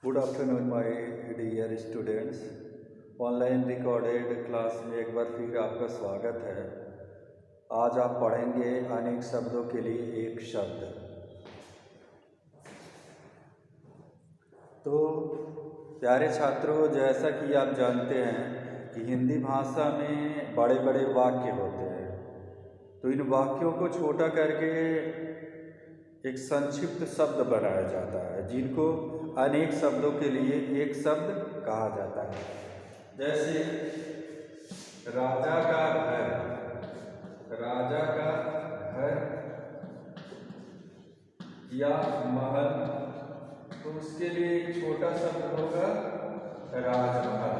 Good afternoon my dear students. Online recorded class में एक बार फिर आपका स्वागत है। आज आप पढ़ेंगे अनेक शब्दों के लिए एक शब्द। तो प्यारे छात्रों, जैसा कि आप जानते हैं कि हिंदी भाषा में बड़े बड़े वाक्य होते हैं, तो इन वाक्यों को छोटा करके एक संक्षिप्त शब्द बनाया जाता है, जिनको अनेक शब्दों के लिए एक शब्द कहा जाता है। जैसे राजा का घर, राजा का घर या महल, तो उसके लिए एक छोटा शब्द होगा राजमहल।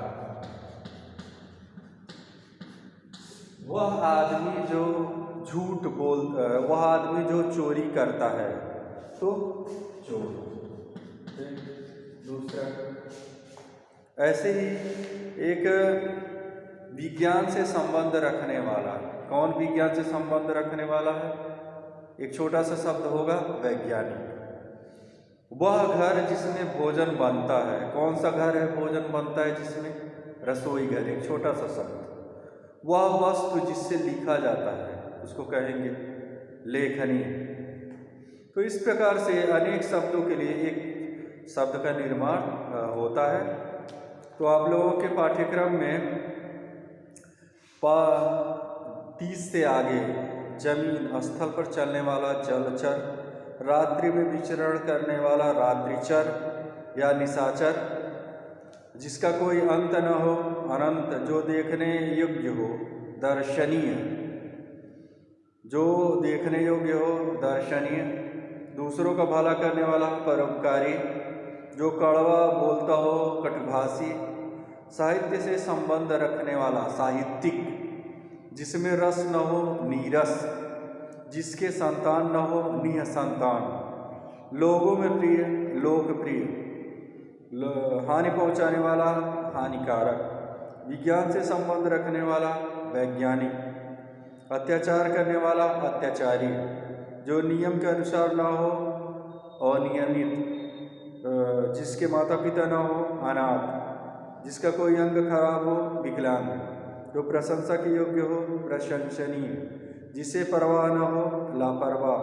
वह आदमी जो वह आदमी जो चोरी करता है तो चोर। दूसरा, ऐसे ही एक विज्ञान से संबंध रखने वाला, कौन विज्ञान से संबंध रखने वाला है? एक छोटा सा शब्द होगा वैज्ञानिक। वह घर जिसमें भोजन बनता है, कौन सा घर है भोजन बनता है जिसमें? रसोई घर, एक छोटा सा शब्द। वह वस्तु जिससे लिखा जाता है उसको कहेंगे लेखनी। तो इस प्रकार से अनेक शब्दों के लिए एक शब्द का निर्माण होता है। तो आप लोगों के पाठ्यक्रम में 30 से आगे जमीन स्थल पर चलने वाला जलचर, रात्रि में विचरण करने वाला रात्रिचर या निशाचर, जिसका कोई अंत न हो, अनंत, जो देखने योग्य हो, दर्शनीय, जो देखने योग्य हो, दर्शनीय, दूसरों का भला करने वाला, परोपकारी, जो कड़वा बोलता हो, कटुभाषी, साहित्य से संबंध रखने वाला, साहित्यिक, जिसमें रस न हो, नीरस, जिसके संतान न हो, निःसंतान, लोगों में प्रिय, लोकप्रिय, हानि पहुंचाने वाला, हानिकारक, विज्ञान से संबंध रखने वाला, वैज्ञानिक, अत्याचार करने वाला, अत्याचारी, जो नियम के अनुसार ना हो, अनियमित, जिसके माता पिता ना हो, अनाथ, जिसका कोई अंग खराब हो, विकलांग, जो प्रशंसा के योग्य हो, प्रशंसनीय, जिसे परवाह न हो, लापरवाह,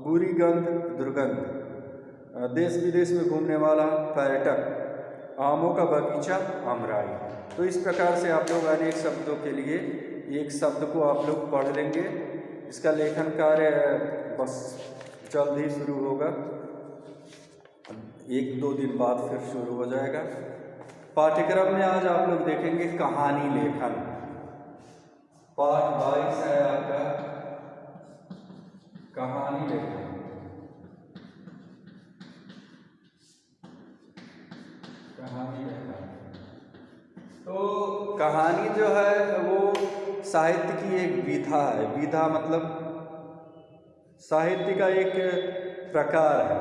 बुरी गंध, दुर्गंध, देश विदेश में घूमने वाला, पर्यटक, आमों का बगीचा, अमराई। तो इस प्रकार से आप लोग अनेक शब्दों के लिए एक शब्द को आप लोग पढ़ लेंगे। इसका लेखन कार्य बस जल्द ही शुरू होगा, 1-2 दिन बाद फिर शुरू हो जाएगा। पाठ्यक्रम में आज आप लोग देखेंगे कहानी लेखन। पाठ 22 है आपका कहानी लेखन। कहानी लेखन, तो कहानी जो है वो साहित्य की एक विधा है। विधा मतलब साहित्य का एक प्रकार है,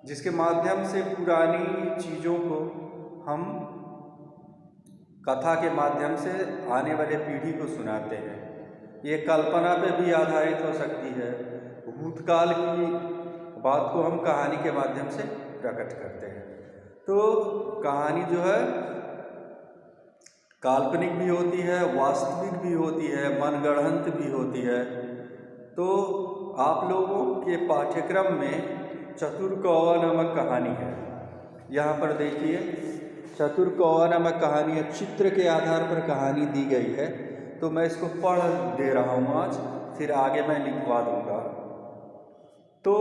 जिसके माध्यम से पुरानी चीज़ों को हम कथा के माध्यम से आने वाले पीढ़ी को सुनाते हैं। ये कल्पना पे भी आधारित हो सकती है। भूतकाल की बात को हम कहानी के माध्यम से प्रकट करते हैं। तो कहानी जो है काल्पनिक भी होती है, वास्तविक भी होती है, मनगढ़ंत भी होती है। तो आप लोगों के पाठ्यक्रम में चतुर कौवा नामक कहानी है। यहाँ पर देखिए, चतुर कौवा नामक कहानी है, चित्र के आधार पर कहानी दी गई है। तो मैं इसको पढ़ दे रहा हूँ आज, फिर आगे मैं लिखवा दूँगा। तो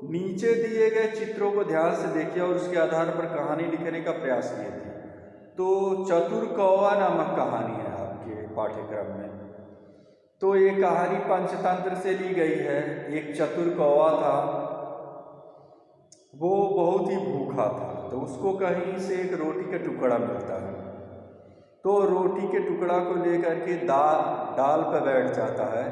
नीचे दिए गए चित्रों को ध्यान से देखिए और उसके आधार पर कहानी लिखने का प्रयास कीजिए। तो चतुर कौवा नामक कहानी है आपके पाठ्यक्रम में। तो ये कहानी पंचतंत्र से ली गई है। एक चतुर कौवा था, वो बहुत ही भूखा था, तो उसको कहीं से एक रोटी का टुकड़ा मिलता है। तो रोटी के टुकड़ा को लेकर के डाल पर बैठ जाता है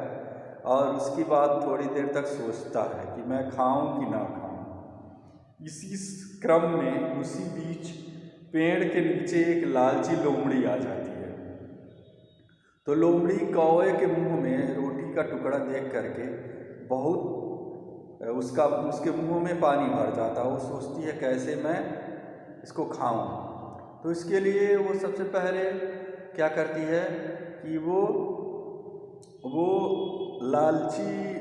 और उसकी बाद थोड़ी देर तक सोचता है कि मैं खाऊं कि ना खाऊं। इसी क्रम में उसी बीच पेड़ के नीचे एक लालची लोमड़ी आ जाती है। तो लोमड़ी कौवे के मुंह में रोटी का टुकड़ा देख करके बहुत उसके मुंह में पानी भर जाता है। वो सोचती है कैसे मैं इसको खाऊं। तो इसके लिए वो सबसे पहले क्या करती है कि वो लालची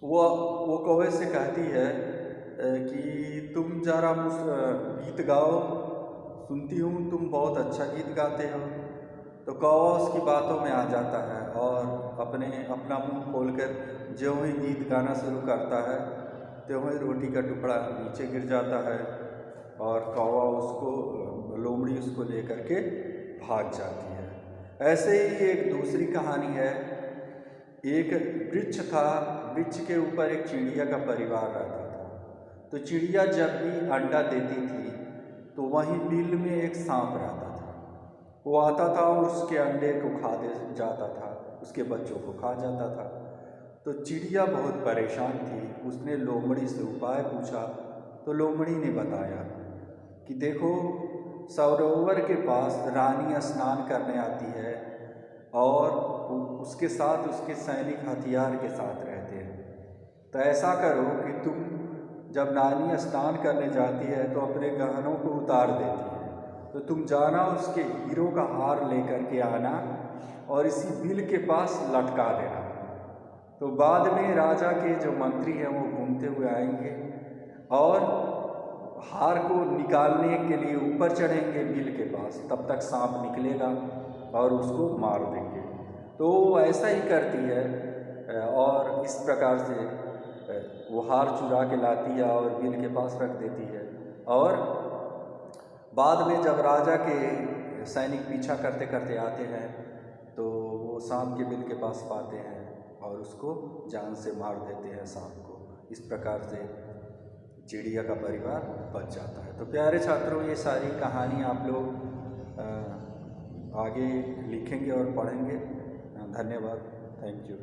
वो कौवे से कहती है कि तुम जरा गीत गाओ, सुनती हूँ तुम बहुत अच्छा गीत गाते हो। तो कौवा उसकी बातों में आ जाता है और अपना मुंह खोलकर ज्यों ही गीत गाना शुरू करता है त्यों ही रोटी का टुकड़ा नीचे गिर जाता है और कौवा लोमड़ी उसको लेकर के भाग जाती है। ऐसे ही एक दूसरी कहानी है। एक वृक्ष था, वृक्ष के ऊपर एक चिड़िया का परिवार रहता था। तो चिड़िया जब भी अंडा देती थी तो वहीं बिल में एक सांप रहता था। वो आता था और उसके अंडे को खा दे जाता था, उसके बच्चों को खा जाता था। तो चिड़िया बहुत परेशान थी। उसने लोमड़ी से उपाय पूछा तो लोमड़ी ने बताया कि देखो, सरोवर के पास रानी स्नान करने आती है और उसके साथ उसके सैनिक हथियार के साथ रहते हैं। तो ऐसा करो कि तुम जब रानी स्नान करने जाती है तो अपने गहनों को उतार देती है, तो तुम जाना उसके हीरो का हार लेकर के आना और इसी बिल के पास लटका देना। तो बाद में राजा के जो मंत्री हैं वो घूमते हुए आएंगे और हार को निकालने के लिए ऊपर चढ़ेंगे बिल के पास। तब तक सांप निकलेगा और उसको मार देंगे। तो ऐसा ही करती है और इस प्रकार से वो हार चुरा के लाती है और बिल के पास रख देती है। और बाद में जब राजा के सैनिक पीछा करते करते आते हैं तो वो सांप के बिल के पास पाते हैं और उसको जान से मार देते हैं सांप को। इस प्रकार से चिड़िया का परिवार बच जाता है। तो प्यारे छात्रों, ये सारी कहानी आप लोग आगे लिखेंगे और पढ़ेंगे। धन्यवाद। Thank you.